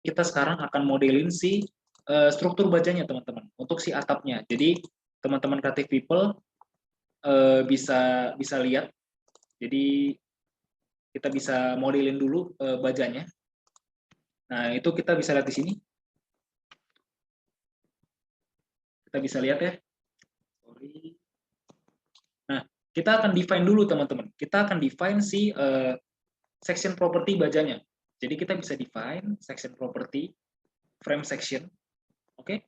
kita sekarang akan modelin si struktur bajanya teman-teman untuk si atapnya. Jadi teman-teman creative people bisa lihat. Jadi kita bisa modelin dulu bajanya. Nah, itu kita bisa lihat di sini. Kita bisa lihat ya. Sorry. Nah, kita akan define dulu teman-teman. Kita akan define si section property bajanya. Jadi kita bisa define section property, frame section. Oke.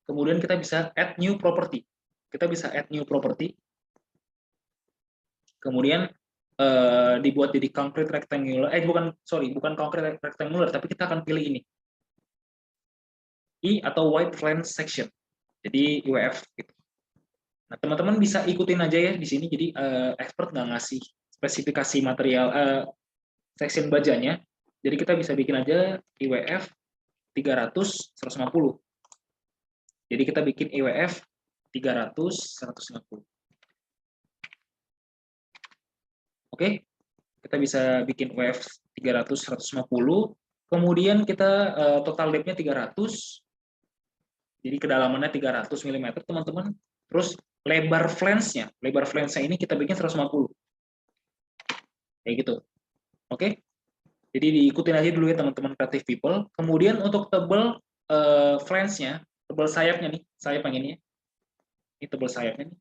Kemudian kita bisa add new property. Kita bisa add new property. Kemudian dibuat jadi concrete rectangular. Bukan concrete rectangular, tapi kita akan pilih ini. I atau wide flange section. Jadi IWF gitu. Nah, teman-teman bisa ikutin aja ya di sini. Jadi expert nggak ngasih spesifikasi material section bajanya. Jadi kita bisa bikin aja IWF 300 150. Jadi kita bikin IWF 300 150. Oke. Kita bisa bikin IWF 300 150. Kemudian kita total depth-nya 300. Jadi kedalamannya 300 mm, teman-teman. Terus lebar flange-nya ini kita bikin 150. Kayak gitu. Oke. Jadi diikutin aja dulu ya teman-teman creative people. Kemudian untuk tebal flange-nya, tebal sayapnya nih, sayap yang ini ya. Ini tebal sayapnya nih.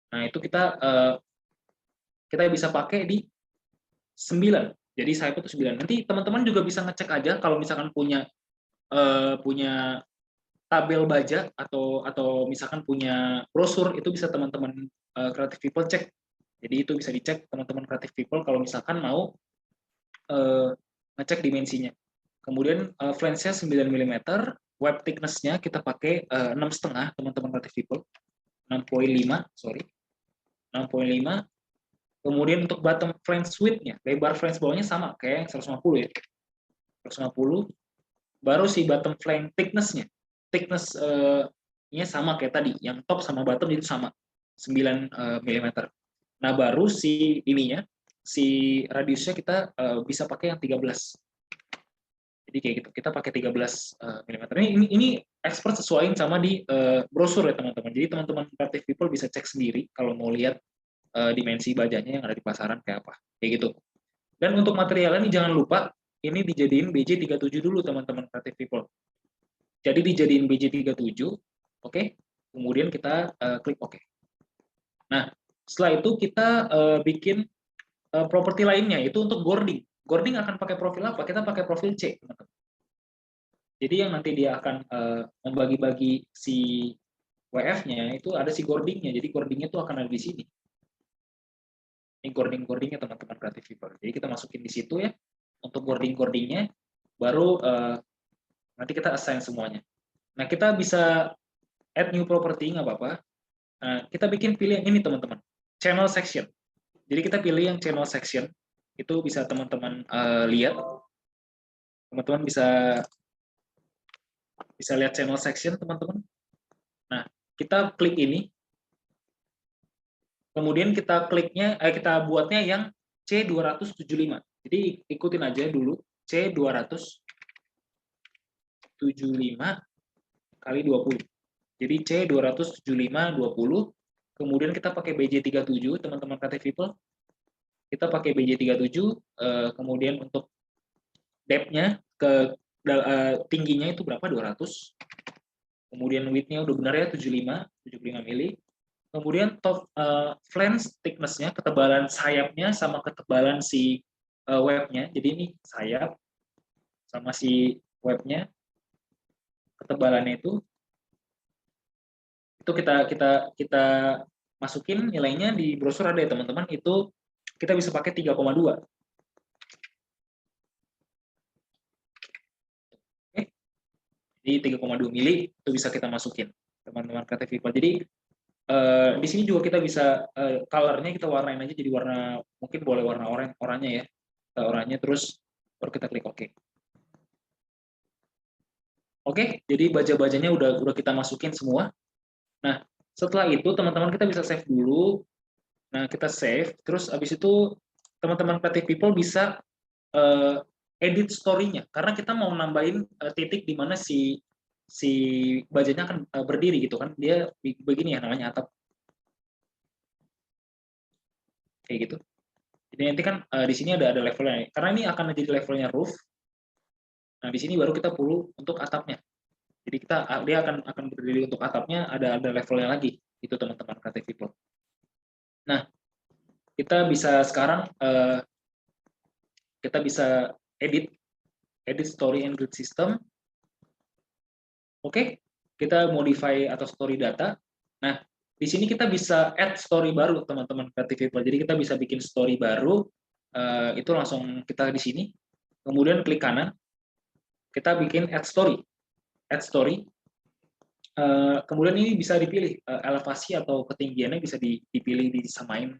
Nah, itu kita bisa pakai di 9. Jadi sayap itu 9. Nanti teman-teman juga bisa ngecek aja kalau misalkan punya tabel baja atau misalkan punya brosur, itu bisa teman-teman creative people cek. Jadi itu bisa dicek teman-teman creative people kalau misalkan mau ngecek dimensinya. Kemudian flange-nya 9 mm, web thickness-nya kita pakai 6,5 teman-teman creative people. 6,5, sorry. 6,5. Kemudian untuk bottom flange width-nya, lebar flange bawahnya sama kayak 150 ya. 150. Baru si bottom flange thickness-nya. Thickness-nya sama kayak tadi, yang top sama bottom itu sama 9 mm. Nah, baru si ininya, si radiusnya kita bisa pakai yang 13. Jadi kayak gitu, kita pakai 13 mm. Ini expert sesuaiin sama di brosur ya teman-teman. Jadi teman-teman creative people bisa cek sendiri kalau mau lihat dimensi bajanya yang ada di pasaran kayak apa. Kayak gitu. Dan untuk materialnya ini jangan lupa, ini dijadiin BJ37 dulu teman-teman creative people. Jadi dijadiin BJ37, oke. Kemudian kita klik oke. Nah, setelah itu kita bikin properti lainnya, itu untuk boarding. Boarding akan pakai profil apa? Kita pakai profil C, teman-teman. Jadi yang nanti dia akan membagi-bagi si WF-nya, itu ada si boarding-nya. Jadi boarding-nya itu akan ada di sini. Ini boarding-boardingnya teman-teman creative people. Jadi kita masukin di situ ya. Untuk boarding-boardingnya, baru nanti kita assign semuanya. Nah, kita bisa add new property, nggak apa-apa. Nah, kita pilih yang ini teman-teman, channel section. Jadi kita pilih yang channel section, itu bisa teman-teman lihat. Teman-teman bisa lihat channel section teman-teman. Nah, kita klik ini. Kemudian kita kita buatnya yang C275. Jadi ikutin aja dulu C275 kali 20. Jadi C275 20. Kemudian kita pakai BJ37 teman-teman creative people. Kita pakai BJ37, kemudian untuk depth-nya tingginya itu berapa? 200. Kemudian width-nya udah benar ya 75 mili. Kemudian top flange thickness-nya, ketebalan sayapnya sama ketebalan si web-nya. Jadi ini sayap sama si web-nya, ketebalannya itu kita masukin nilainya di brosur ada ya teman-teman. Itu kita bisa pakai 3,2. Jadi 3,2 mili itu bisa kita masukin teman-teman creative people. Jadi di sini juga kita bisa color-nya kita warnain aja jadi warna, mungkin boleh warna oranye ya. Oranye, terus baru kita klik oke. Oke, jadi baja-bajanya udah kita masukin semua. Nah, setelah itu teman-teman kita bisa save dulu. Nah, kita save, terus abis itu teman-teman creative people bisa edit story-nya, karena kita mau nambahin titik di mana si bajanya akan berdiri gitu kan. Dia begini ya namanya atap. Kayak gitu. Jadi nanti kan di sini ada levelnya. Karena ini akan jadi levelnya roof. Nah, di sini baru kita perlu untuk atapnya. Jadi dia akan berdiri untuk atapnya, ada levelnya lagi. Itu teman-teman Creative People. Nah, kita bisa sekarang kita bisa edit story and grid system. Oke, kita modify atau story data. Nah, di sini kita bisa add story baru teman-teman Creative People. Jadi kita bisa bikin story baru. Itu langsung kita di sini. Kemudian klik kanan, kita bikin add story. Add story. Kemudian ini bisa dipilih elevasi atau ketinggiannya bisa dipilih disamain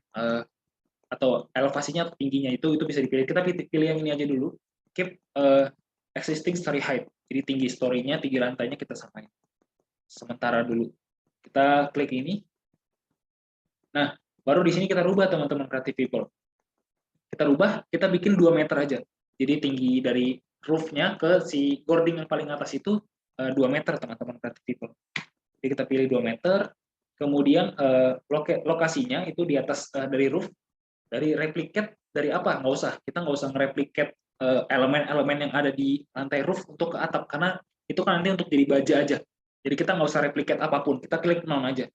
atau elevasinya atau tingginya itu bisa dipilih. Kita pilih yang ini aja dulu. Keep existing story height. Jadi tinggi story-nya, tinggi lantainya kita samain. Sementara dulu. Kita klik ini. Nah, baru di sini kita rubah teman-teman Creative People. Kita rubah, kita bikin 2 meter aja. Jadi tinggi dari roof-nya ke si boarding yang paling atas itu 2 meter teman-teman Creative People. Jadi kita pilih 2 meter, kemudian lokasinya itu di atas dari roof, dari replicate dari apa? Nggak usah, kita nggak usah nge-replicate elemen-elemen yang ada di lantai roof untuk ke atap, karena itu kan nanti untuk jadi baja aja. Jadi kita nggak usah replicate apapun, kita klik none aja.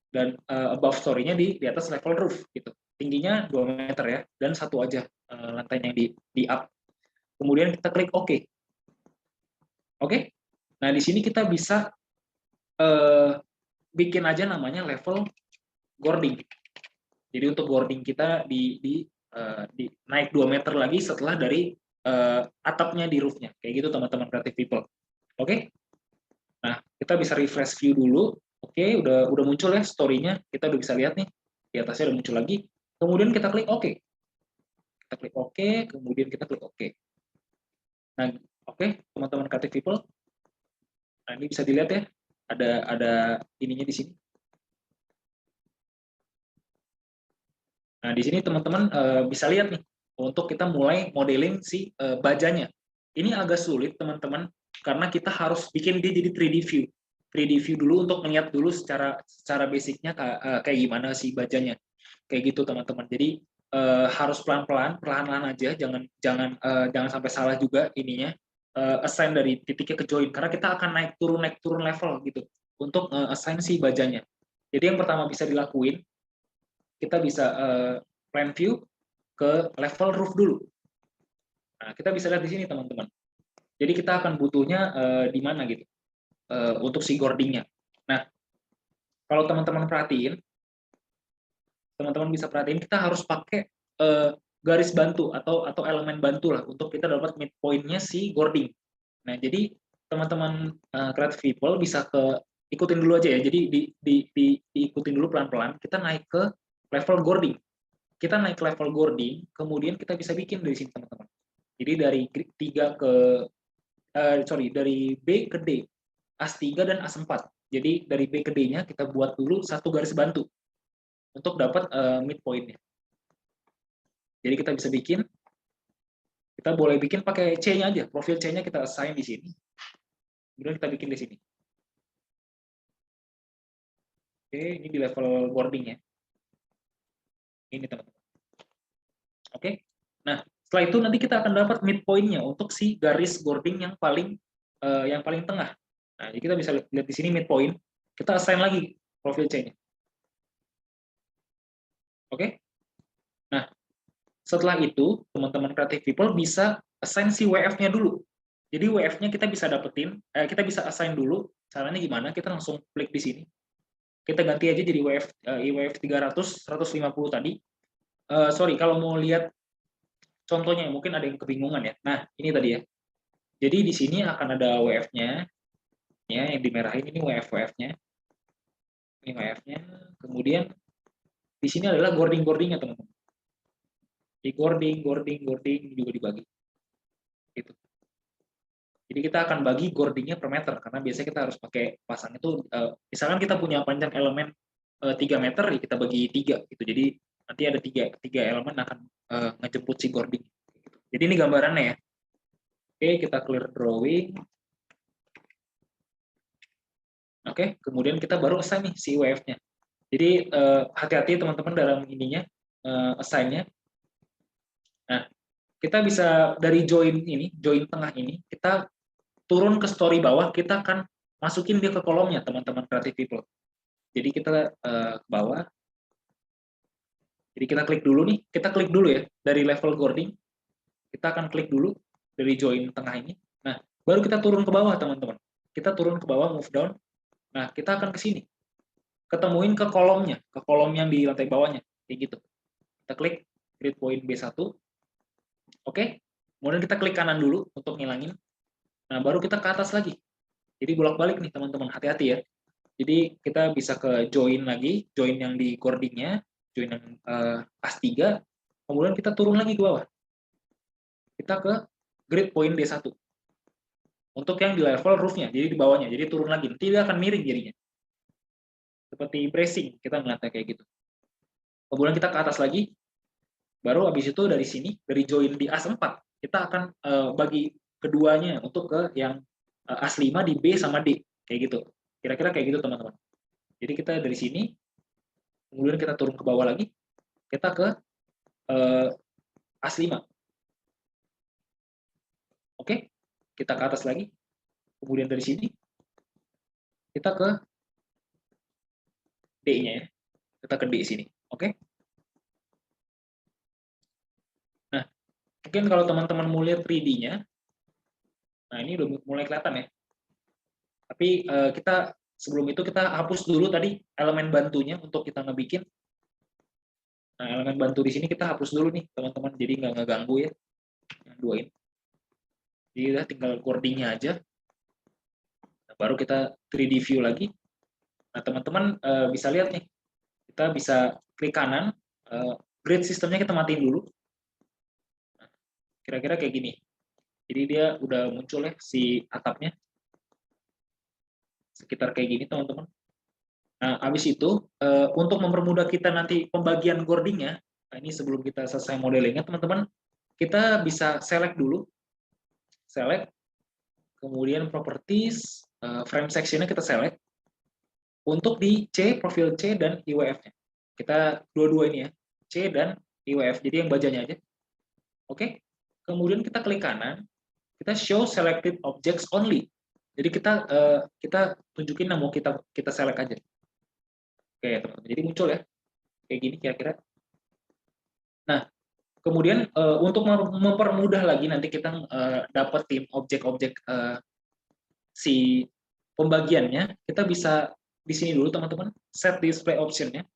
Dan above story-nya di atas level roof gitu. Tingginya 2 meter ya, dan satu aja lantainya yang di up. Kemudian kita klik OK. Oke. Nah, di sini kita bisa bikin aja namanya level boarding. Jadi untuk boarding kita di naik 2 meter lagi setelah dari atapnya di roof-nya. Kayak gitu teman-teman Creative People. Oke. Nah, kita bisa refresh view dulu. Oke, udah muncul ya story-nya. Kita udah bisa lihat nih. Di atasnya udah muncul lagi. Kemudian kita klik OK. Kita klik OK, kemudian kita klik OK. Nah, oke, teman-teman Creative People. Nah, ini bisa dilihat ya. Ada ininya di sini. Nah, di sini teman-teman bisa lihat nih untuk kita mulai modeling si bajanya. Ini agak sulit teman-teman karena kita harus bikin dia jadi 3D view. 3D view dulu untuk melihat dulu secara basicnya kayak gimana si bajanya. Kayak gitu teman-teman. Jadi harus pelan-pelan, perlahan-lahan aja, jangan sampai salah juga ininya. Assign dari titiknya ke join karena kita akan naik turun level gitu untuk assign si bajanya. Jadi yang pertama bisa dilakuin, kita bisa plan view ke level roof dulu. Nah, kita bisa lihat di sini teman-teman. Jadi kita akan butuhnya di mana gitu untuk si boarding-nya. Nah, kalau teman-teman perhatiin, teman-teman bisa perhatiin kita harus pakai garis bantu atau elemen bantu lah untuk kita dapat midpoint-nya si boarding. Nah, jadi teman-teman Creative People bisa ikutin dulu aja ya. Jadi diikutin dulu pelan-pelan. Kita naik ke level boarding. Kita naik level boarding, kemudian kita bisa bikin dari sini teman-teman. Jadi dari dari B ke D, AS3 dan AS4. Jadi dari B ke D-nya kita buat dulu satu garis bantu untuk dapat midpoint-nya. Jadi kita bisa bikin, kita boleh bikin pakai C-nya aja, profil C-nya kita assign di sini. Kemudian kita bikin di sini. Oke, ini di level boarding ya. Ini teman-teman. Oke. Nah, setelah itu nanti kita akan dapat midpoint-nya untuk si garis boarding yang paling tengah. Nah, jadi kita bisa lihat di sini midpoint. Kita assign lagi profil C-nya. Oke. Nah, setelah itu teman-teman Creative People bisa assign si WF-nya dulu. Jadi WF-nya kita bisa dapetin, kita bisa assign dulu. Caranya gimana? Kita langsung klik di sini. Kita ganti aja jadi WF 300 150 tadi. Sorry, kalau mau lihat contohnya mungkin ada yang kebingungan ya. Nah, ini tadi ya. Jadi di sini akan ada WF-nya. Ya, yang dimerahin ini WF-nya. Ini WF-nya. Kemudian di sini adalah boarding-boardingnya, teman-teman. Di boarding juga dibagi. Gitu. Jadi kita akan bagi boardingnya per meter karena biasanya kita harus pakai pasang itu misalkan kita punya panjang elemen 3 meter ya kita bagi 3 gitu. Jadi nanti ada tiga elemen akan ngejemput si boarding. Jadi ini gambarannya ya. Oke, kita clear drawing. Oke, kemudian kita baru assign nih si UEF-nya. Jadi hati-hati teman-teman dalam ininya, assign-nya. Nah, kita bisa dari join ini, join tengah ini, kita turun ke story bawah, kita akan masukin dia ke kolomnya, teman-teman Creative People. Jadi kita ke bawah. Jadi kita klik dulu nih, kita klik dulu ya, dari level Gording, kita akan klik dulu dari join tengah ini. Nah, baru kita turun ke bawah, teman-teman. Kita turun ke bawah, move down. Nah, kita akan ke sini. Ketemuin ke kolomnya, ke kolom yang di lantai bawahnya, kayak gitu. Kita klik grid point B1. Oke. Kemudian kita klik kanan dulu untuk ngilangin. Nah, baru kita ke atas lagi. Jadi bolak-balik nih, teman-teman. Hati-hati ya. Jadi kita bisa ke join lagi, join yang di cordingnya, join yang AS3, kemudian kita turun lagi ke bawah. Kita ke grid point D1. Untuk yang di level roofnya, jadi di bawahnya, jadi turun lagi. Nanti dia akan miring jadinya. Seperti bracing, kita melihatnya kayak gitu. Kemudian kita ke atas lagi, baru habis itu dari sini, dari join di AS4, kita akan bagi keduanya untuk ke yang AS5 di B sama D, kayak gitu. Kira-kira kayak gitu teman-teman. Jadi kita dari sini, kemudian kita turun ke bawah lagi, kita ke AS5. Oke, kita ke atas lagi, kemudian dari sini, kita ke D-nya ya, kita ke D sini. Oke. Nah, mungkin kalau teman-teman mau lihat 3D-nya, nah ini udah mulai kelihatan ya. Tapi kita sebelum itu kita hapus dulu tadi elemen bantunya untuk kita ngebikin. Nah, elemen bantu di sini kita hapus dulu nih, teman-teman. Jadi nggak ngeganggu ya, yang dua ini. Jadi udah tinggal cordingnya aja. Nah, baru kita 3D view lagi. Nah, teman-teman bisa lihat nih, kita bisa klik kanan, grid sistemnya kita matiin dulu. Kira-kira kayak gini. Jadi dia udah muncul ya si atapnya. Sekitar kayak gini, teman-teman. Nah, habis itu untuk mempermudah kita nanti pembagian cordingnya, nah ini sebelum kita selesai modelingnya, teman-teman, kita bisa select dulu, select, kemudian properties, frame sectionnya kita select, untuk di C, profil C, dan IWF-nya. Kita dua-dua ini ya, C dan IWF, jadi yang bajanya aja. Oke, kemudian kita klik kanan, kita show selected objects only. Jadi kita tunjukin yang mau kita select aja. Oke, teman-teman. Jadi muncul ya, kayak gini kira-kira. Nah, kemudian untuk mempermudah lagi nanti kita dapetin objek-objek si pembagiannya, kita bisa di sini dulu teman-teman, set display option-nya.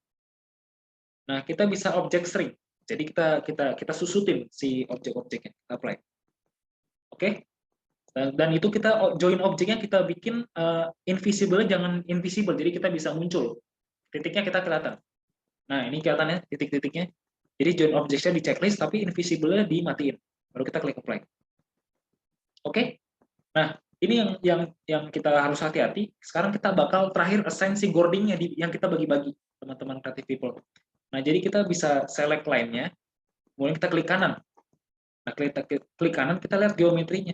Nah, kita bisa object string. Jadi kita susutin si objek-objeknya, kita apply. Oke. Dan itu kita join objeknya kita bikin invisible, jangan invisible. Jadi kita bisa muncul. Titiknya kita kelihatan. Nah, ini kelihatannya titik-titiknya. Jadi join objectnya di checklist, tapi invisible-nya dimatiin. Baru kita klik apply. Oke. Nah, ini yang kita harus hati-hati. Sekarang kita bakal terakhir assign si cordingnya yang kita bagi-bagi, teman-teman creative people. Nah, jadi kita bisa select line-nya, kemudian kita klik kanan. Nah, klik kanan, kita lihat geometrinya.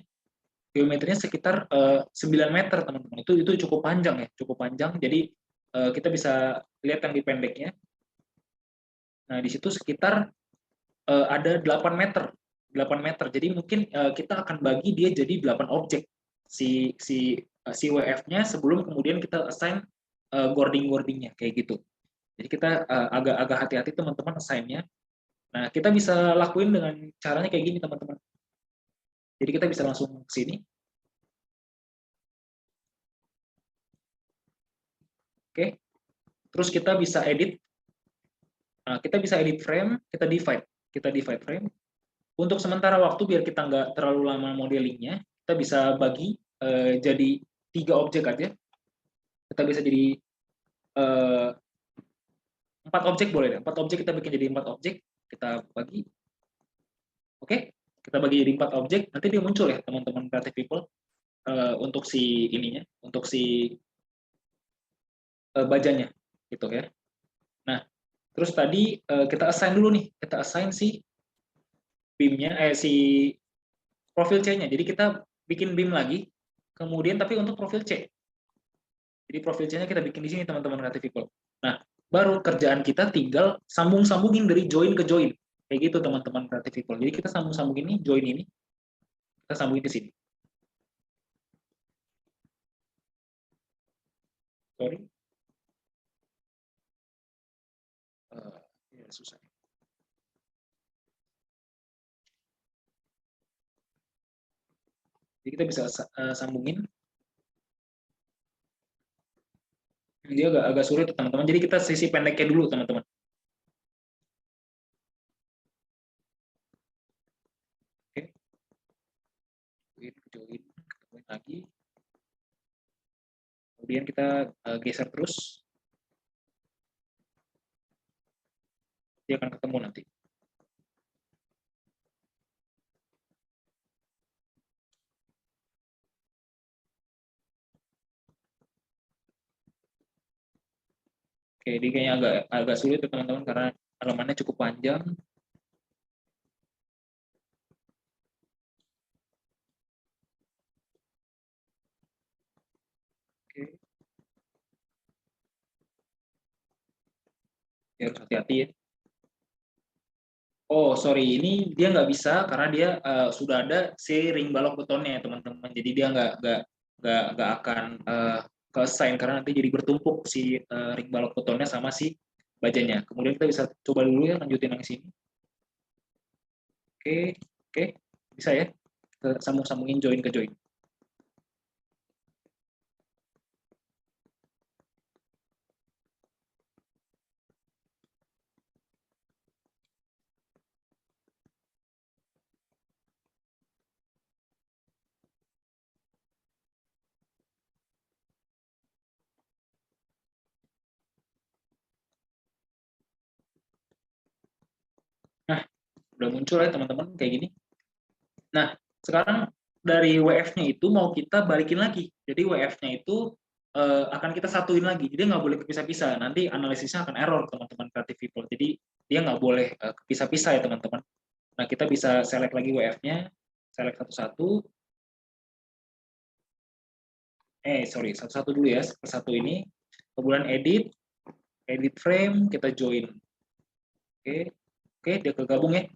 Geometrinya sekitar 9 meter, teman-teman. Itu cukup panjang ya, cukup panjang. Jadi kita bisa lihat yang di pendeknya. Nah, di situ sekitar ada 8 meter. 8 meter. Jadi mungkin kita akan bagi dia jadi 8 objek. Si WF-nya sebelum kemudian kita assign cording-cordingnya kayak gitu. Jadi kita agak hati-hati teman-teman assign-nya. Nah, kita bisa lakuin dengan caranya kayak gini, teman-teman. Jadi kita bisa langsung ke sini. Oke. Terus kita bisa edit. Nah, kita bisa edit frame, kita divide frame. Untuk sementara waktu biar kita nggak terlalu lama modelingnya, kita bisa bagi jadi 3 objek aja. Kita bisa jadi 4 objek boleh deh. 4 objek kita bikin jadi 4 objek, kita bagi. Oke, kita bagi jadi 4 objek, nanti dia muncul ya teman-teman creative people untuk si ininya, untuk si bajanya gitu ya. Nah, terus tadi kita assign dulu nih, kita assign si beam-nya si profil C-nya. Jadi kita bikin BIM lagi, kemudian tapi untuk profil C. Jadi profil C-nya kita bikin di sini teman-teman Creative People. Nah, baru kerjaan kita tinggal sambung-sambungin dari join ke join. Kayak gitu teman-teman Creative People. Jadi kita sambung-sambungin ini, join ini, kita sambungin ke sini. Sorry. Ya, susah. Jadi kita bisa sambungin. Dia agak sulit teman-teman. Jadi kita sisi pendeknya dulu teman-teman. Oke. Join lagi. Kemudian kita geser terus. Dia akan ketemu nanti. Oke, ini kayaknya agak sulit ya teman-teman karena halamannya cukup panjang. Oke. Ya, harus hati-hati ya. Oh, sorry, ini dia nggak bisa karena dia sudah ada si ring balok betonnya ya teman-teman. Jadi dia nggak akan ke-assign karena nanti jadi bertumpuk si ring balok betonnya sama si bajanya. Kemudian kita bisa coba dulu ya lanjutin yang sini. Oke, bisa ya. Sambung-sambungin join ke join. Nah, udah muncul ya teman-teman kayak gini. Nah, sekarang dari WF-nya itu mau kita balikin lagi. Jadi WF-nya itu akan kita satuin lagi. Jadi nggak boleh kepisah-pisah. Nanti analisisnya akan error teman-teman Creative People. Jadi dia nggak boleh kepisah-pisah ya teman-teman. Nah, kita bisa select lagi WF-nya, select satu-satu. Sorry, satu-satu dulu ya, persatu ini. Kemudian edit frame, kita join. Oke, dia kegabung ya.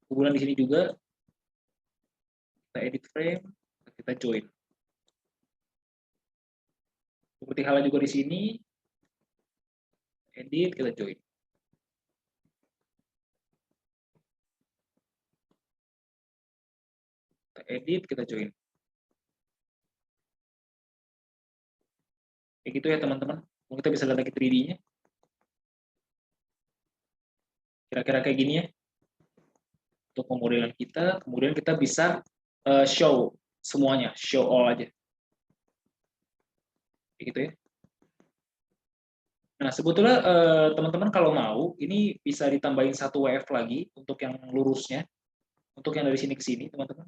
Kemudian di sini juga kita edit frame, kita join. Seperti halnya juga di sini, edit, kita join. Kita edit, kita join. Kayak gitu ya teman-teman. Kita bisa lihat lagi 3D-nya. Kira-kira kayak gini ya. Untuk pemodelan kita, kemudian kita bisa show semuanya, show all aja. Kayak gitu ya. Nah, sebetulnya teman-teman kalau mau, ini bisa ditambahin satu WF lagi untuk yang lurusnya, untuk yang dari sini ke sini, teman-teman.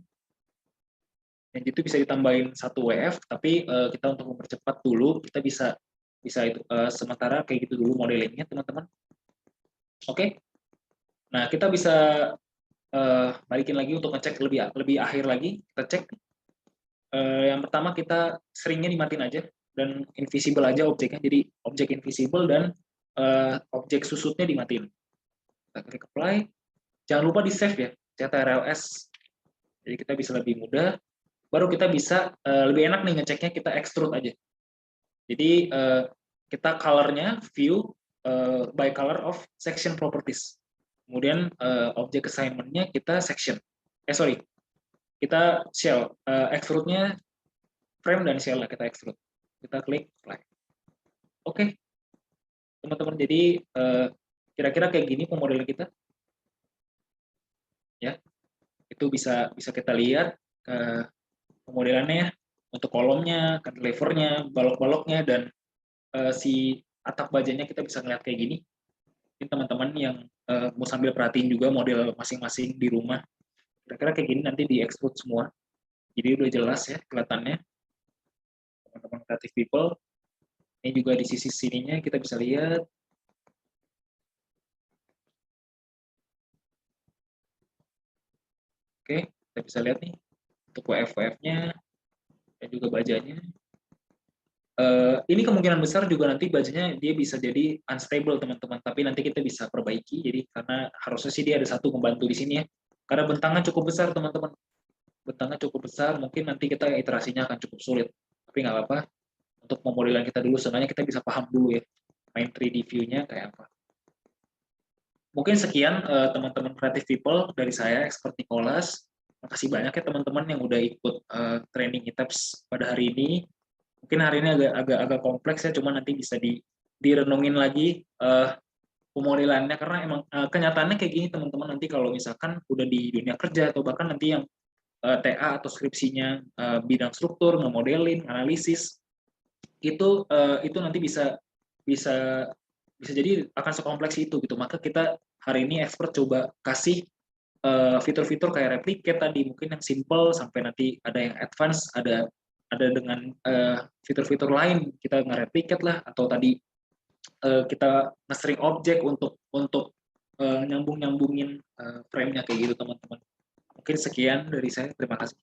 Dan itu bisa ditambahin satu WF, tapi kita untuk mempercepat dulu, kita bisa itu sementara kayak gitu dulu modelingnya, teman-teman. Oke. Nah, kita bisa balikin lagi untuk ngecek lebih akhir lagi. Kita cek. Yang pertama kita seringnya dimatiin aja dan invisible aja objeknya. Jadi objek invisible dan objek susutnya dimatiin. Kita klik apply. Jangan lupa di save ya, CTRL-S. Jadi kita bisa lebih mudah. Baru kita bisa lebih enak nih ngeceknya, kita extrude aja. Jadi kita color-nya view by color of section properties. Kemudian object assignment-nya kita section. Sorry, kita shell. Extrude-nya frame dan shell lah kita extrude. Kita klik apply. Oke, teman-teman. Jadi kira-kira kayak gini pemodelan kita. Ya, itu bisa kita lihat pemodelannya ya, untuk kolomnya, cantilevernya, balok-baloknya, dan si atap bajanya kita bisa ngeliat kayak gini. Ini teman-teman yang mau sambil perhatiin juga model masing-masing di rumah. Kira-kira kayak gini nanti di extrude semua. Jadi udah jelas ya kelihatannya. Teman-teman Creative People. Ini juga di sisi sininya kita bisa lihat. Oke, kita bisa lihat nih. untuk WF-nya dan juga bajanya. Ini kemungkinan besar juga nanti bajanya dia bisa jadi unstable teman-teman, tapi nanti kita bisa perbaiki. Jadi karena harusnya sih dia ada satu membantu di sini ya. Karena bentangnya cukup besar teman-teman, bentangnya cukup besar, mungkin nanti kita iterasinya akan cukup sulit. Tapi nggak apa-apa. Untuk pemodelan kita dulu, sebenarnya kita bisa paham dulu ya, main 3D view-nya kayak apa. Mungkin sekian teman-teman creative people dari saya, Expert Nicholas. Makasih banyak ya teman-teman yang udah ikut training ETABS pada hari ini. Mungkin hari ini agak kompleks ya, cuma nanti bisa direnungin lagi pemodelannya, karena emang kenyataannya kayak gini teman-teman. Nanti kalau misalkan udah di dunia kerja atau bahkan nanti yang TA atau skripsinya bidang struktur, ngemodelin, analisis, itu nanti bisa bisa bisa jadi akan sekompleks itu gitu. Maka kita hari ini expert coba kasih fitur-fitur kayak replicate tadi, mungkin yang simple sampai nanti ada yang advance, ada dengan fitur-fitur lain kita nge-replicate lah, atau tadi kita nge-string objek untuk nyambung-nyambungin frame-nya kayak gitu teman-teman. Mungkin sekian dari saya, terima kasih.